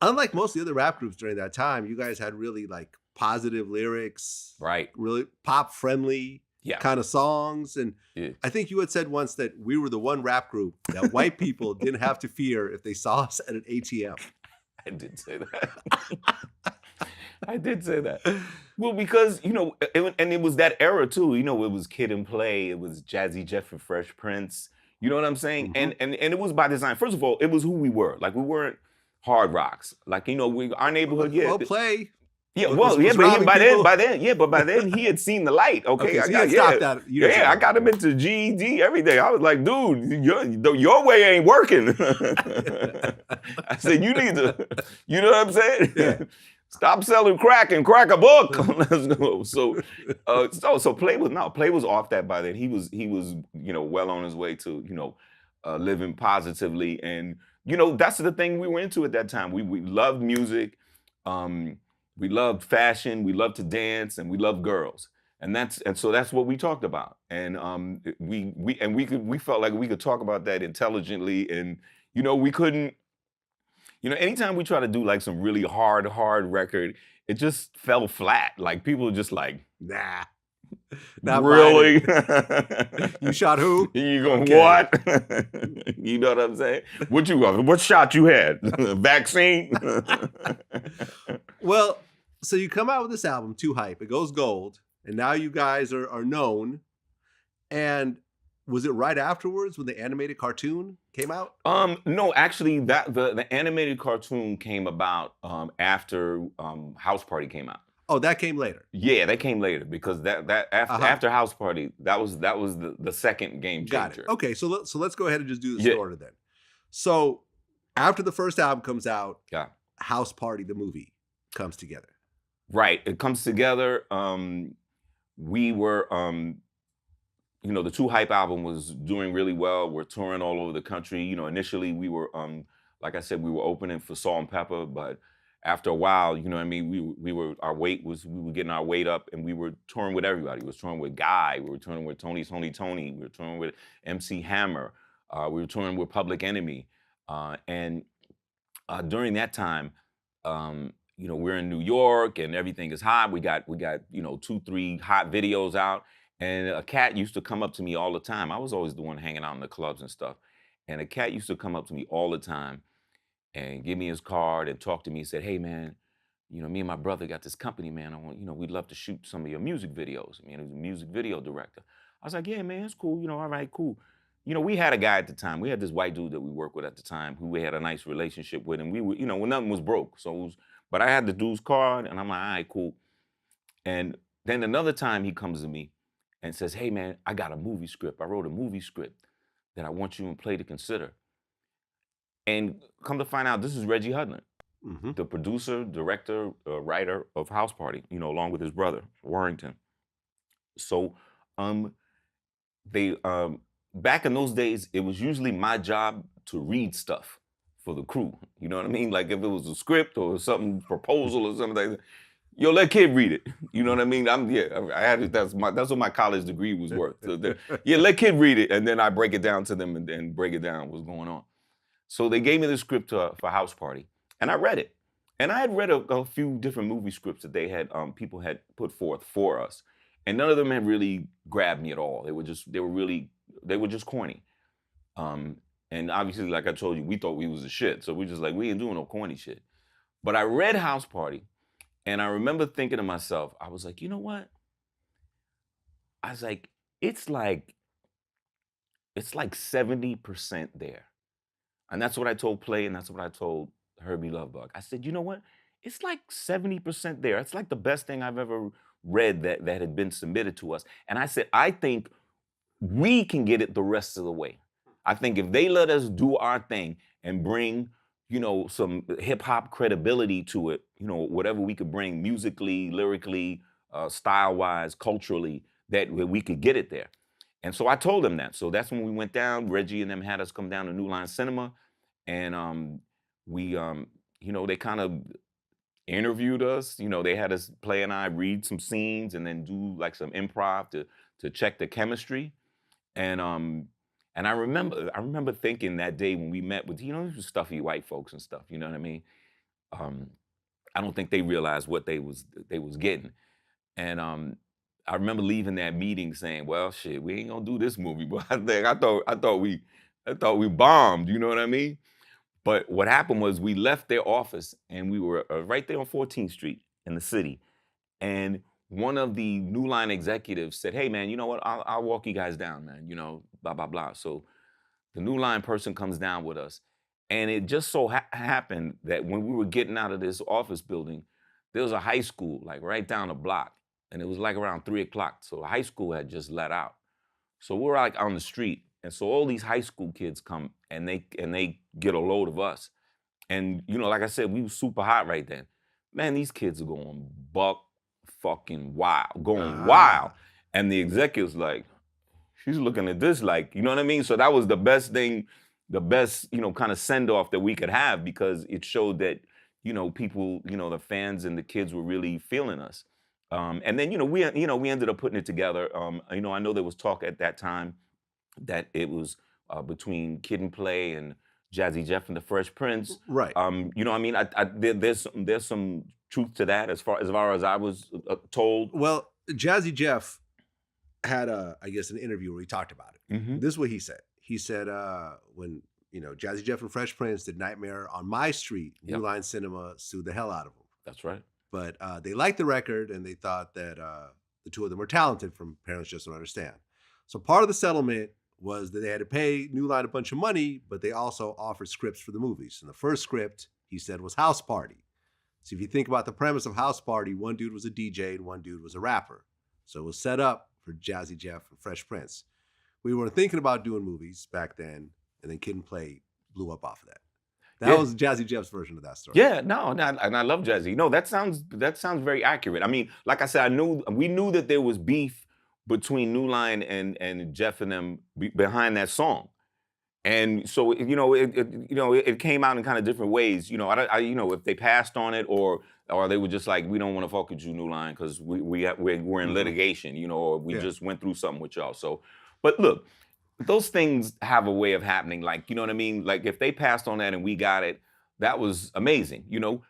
unlike most of the other rap groups during that time, you guys had really like positive lyrics, Right. really pop friendly Yeah. kind of songs. And Yeah. I think you had said once that we were the one rap group that white people didn't have to fear if they saw us at an ATM. I did say that. I did say that. Well, because, you know, and it was that era too. You know, it was Kid and Play, it was Jazzy Jeff and Fresh Prince. You know what I'm saying? Mhm. And it was by design. First of all, it was who we were. Like we weren't hard rocks. Like, you know, our neighborhood, yeah. Well, Play. Yeah, Was well, yeah, but robbing by people. then, but by then he had seen the light. Okay, Okay, so I you got didn't stop that. You didn't yeah, I stop got him into GED, everything. I was like, dude, your way ain't working. I said, you need to, you know what I'm saying? Yeah. Stop selling crack and crack a book. Let's go. So Play was off that by then. He was you know, well on his way to, you know, living positively, and you know that's the thing we were into at that time. We loved music. We loved fashion, we loved to dance, and we loved girls. And so that's what we talked about. And we felt like we could talk about that intelligently. And you know, we couldn't, you know, anytime we try to do like some really hard record, it just fell flat. Like people were just like, Nah. Not really? You shot who? You going, Okay. what? You know what I'm saying? What shot you had? Vaccine? Well, so you come out with this album, Too Hype. It goes gold, and now you guys are known. And was it right afterwards when the animated cartoon came out? No, actually, that the animated cartoon came about after House Party came out. Oh, that came later. Yeah, that came later because after House Party, that was the second game changer. Got it. Okay, so let's go ahead and just do this in order then. So after the first album comes out, yeah, House Party the movie comes together. Right, it comes together. We were, you know, the Too Hype album was doing really well. We're touring all over the country. You know, initially we were, like I said, we were opening for Salt and Pepper, but after a while, you know what I mean, we were getting our weight up, and we were touring with everybody. We were touring with Guy, we were touring with Tony, we were touring with MC Hammer, we were touring with Public Enemy, and during that time, you know, we're in New York and everything is hot. We got you know 2-3 hot videos out, and a cat used to come up to me all the time. I was always the one hanging out in the clubs and stuff, and a cat used to come up to me all the time and give me his card and talk to me. He said, "Hey man, you know, me and my brother got this company, man. You know, we'd love to shoot some of your music videos." I mean, he was a music video director. I was like, "Yeah, man, it's cool. You know, all right, cool." You know, we had a guy at the time. We had this white dude that we worked with at the time who we had a nice relationship with, and we were, you know, when nothing was broke. So, but I had the dude's card, and I'm like, "All right, cool." And then another time he comes to me and says, "Hey, man, I got a movie script. I wrote a movie script that I want you and Play to consider." And come to find out, this is Reggie Hudlin, the producer, director, writer of House Party, you know, along with his brother, Warrington. So they back in those days, it was usually my job to read stuff for the crew. You know what I mean? Like if it was a script or something, proposal or something like that, yo, let Kid read it. You know what I mean? I had it. That's what my college degree was worth. So yeah, let Kid read it, and then I break it down to them and break it down what's going on. So they gave me the script for House Party, and I read it. And I had read a few different movie scripts that they had people had put forth for us, and none of them had really grabbed me at all. They were just corny. And obviously, like I told you, we thought we was the shit, so we just like, we ain't doing no corny shit. But I read House Party, and I remember thinking to myself, I was like, you know what? I was like, it's like 70% there. And that's what I told Play, and that's what I told Herbie Lovebug. I said, you know what? It's like 70% there. It's like the best thing I've ever read that had been submitted to us. And I said, I think we can get it the rest of the way. I think if they let us do our thing and bring, you know, some hip hop credibility to it, you know, whatever we could bring musically, lyrically, style-wise, culturally, that we could get it there. And so I told them that. So that's when we went down. Reggie and them had us come down to New Line Cinema, and we, you know, they kind of interviewed us. You know, they had us, Play and I, read some scenes and then do like some improv to check the chemistry. And I remember thinking that day when we met with, you know, these stuffy white folks and stuff. You know what I mean? I don't think they realized what they was getting. And I remember leaving that meeting saying, "Well, shit, we ain't gonna do this movie." But I thought we bombed. You know what I mean? But what happened was we left their office and we were right there on 14th Street in the city. And one of the New Line executives said, "Hey, man, you know what? I'll walk you guys down, man. You know, blah blah blah." So the New Line person comes down with us, and it just so happened that when we were getting out of this office building, there was a high school like right down the block, and it was like around 3 o'clock. So high school had just let out. So we're like on the street, and so all these high school kids come and they get a load of us. And you know, like I said, we were super hot right then. Man, these kids are going buck fucking wild, going wild. And the executive's like, she's looking at this like, you know what I mean? So that was the best thing, the best, you know, kind of send off that we could have because it showed that, you know, people, you know, the fans and the kids were really feeling us. And then, we ended up putting it together. You know, I know there was talk at that time that it was between Kid and Play and Jazzy Jeff and the Fresh Prince. Right. You know, I mean, there's some truth to that as far as I was told. Well, Jazzy Jeff had I guess an interview where he talked about it. Mm-hmm. This is what he said. He said when Jazzy Jeff and Fresh Prince did Nightmare on My Street, New Line Cinema sued the hell out of them. That's right. But they liked the record and they thought that the two of them were talented from Parents Just Don't Understand. So part of the settlement was that they had to pay New Line a bunch of money, but they also offered scripts for the movies. And the first script, he said, was House Party. So if you think about the premise of House Party, one dude was a DJ and one dude was a rapper. So it was set up for Jazzy Jeff and Fresh Prince. We were thinking about doing movies back then, and then Kid and Play blew up off of that. That was Jazzy Jeff's version of that story. Yeah, no, and I love Jazzy. No, that sounds very accurate. I mean, like I said, we knew that there was beef between New Line and Jeff and them behind that song, and so it came out in kind of different ways. You know, if they passed on it or they were just like, we don't want to fuck with you, New Line, because we're in litigation, you know, or we just went through something with y'all. So, but look, those things have a way of happening. Like, you know what I mean? Like if they passed on that and we got it, that was amazing, you know.